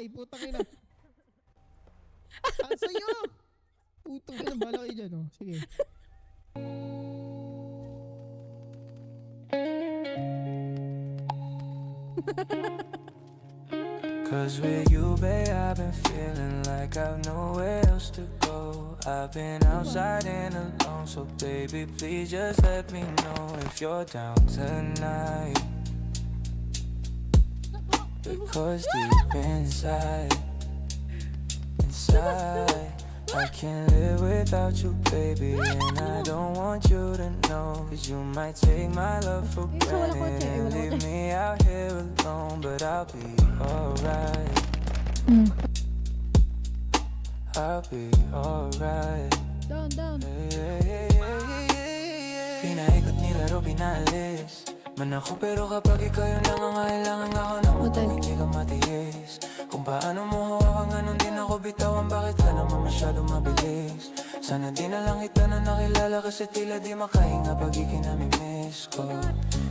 Ay, putang ina. Ang sayo! Putang ina, bahala kayo dyan, oh. Sige. Cause with you, babe, I've been feeling like I've nowhere else to go. I've been outside and alone, so baby, please just let me know if you're down tonight. Because deep inside, I can't live without you, baby. And I don't want you to know, cause you might take my love for granted and leave me out here alone. But I'll be alright. I'll be alright. Down. Pinaikot nilaro, pinalis man ako, pero kapag ikaw yung nangangailangan ako na utang, hindi ka matiis. Kung paano mo hawakan, ganun din ako bitawan. Bakit ka naman masyado mabilis? Sana di na lang kita na nakilala, kasi tila di makahinga pag ikinamimiss ko.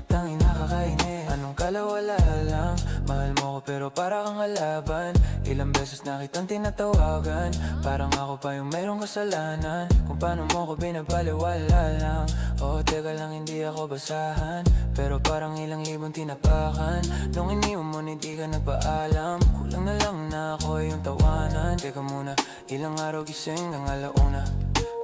Tanging nakakainis, anong kalawala lang. Mahal mo ko pero para kang halaban. Ilang beses na kitang tinatawagan, parang ako pa yung mayroong kasalanan. Kung paano mo ko binabaliwala lang. Oo, teka lang, hindi ako basahan, pero parang ilang libong tinapakan. Nung iniwan mo, hindi ka nagpaalam. Kulang na lang na ako yung tawanan. Teka muna, ilang araw gising ng alauna.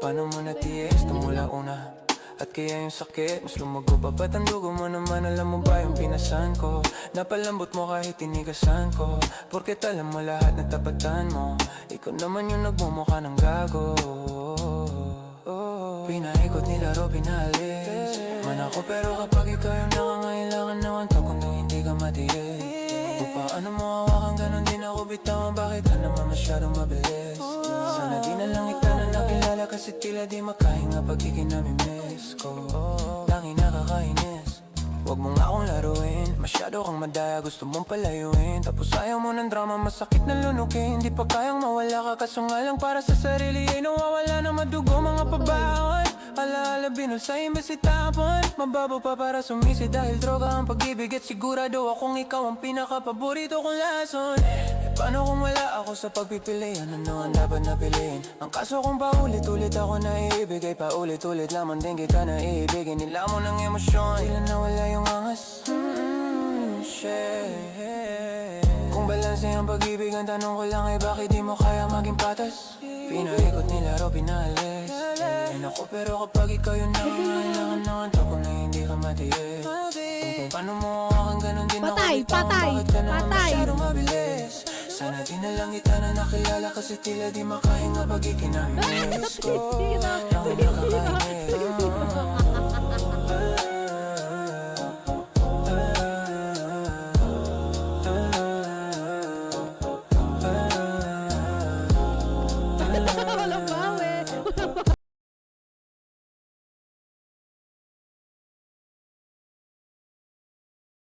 Paano mo natiis tumula una? At kaya yung sakit, mas lumago pa. Ba't ang dugo mo naman, alam mo ba yung pinasan ko? Napalambot mo kahit tinigasan ko, porket alam mo lahat na tapatan mo. Ikaw naman yung nagmumukha ng gago. Pinaikot, nilaro, pinalis man ako, pero kapag ikaw yung nangangailangan, nawan to kung hindi ka matiis. Kung paano mo hawakan, ganun din ako bitawan. Bakit ka naman masyadong mabilis? Sana di na lang kita na nakilala, kasi tila di makahinga pag ikinamimiss ko. Tanging nakakainis, huwag mo nga akong laruin. Masyado kang madaya, gusto mong palayuin. Tapos ayaw mo ng drama, masakit na lunukin. Hindi pa kayang mawala ka, kaso nga lang para sa sarili ay nawawala na madugo mga pabaon. Alaala binul sa imbes itapon. Mababaw pa para sumisi dahil droga ang pag-ibig. At sigurado akong ikaw ang pinaka-paborito kong lason. Paano kung wala ako sa pagpipilian? Ano ang dapat na piliin? Ang kaso kung paulit-ulit ako naiibigay, paulit-ulit lamang din kita naiibigin. Nila mo ng emosyon, sila na wala yung angas. Kung balanse ang pag-ibig, ang tanong ko lang ay bakit di mo kaya maging patas? Pinaikot, nilaro, pinalis ako, pero kapag ikaw yung nangangailangan naman to kung na hindi ka matiis. Kung paano mo hawakan, ganun din ako bitawan. Bakit ka naman masyadong mabilis? Sana di na lang kita na nakilala, kasi tila di makahinga pag ikinamimiss ko. Ang nakakainis.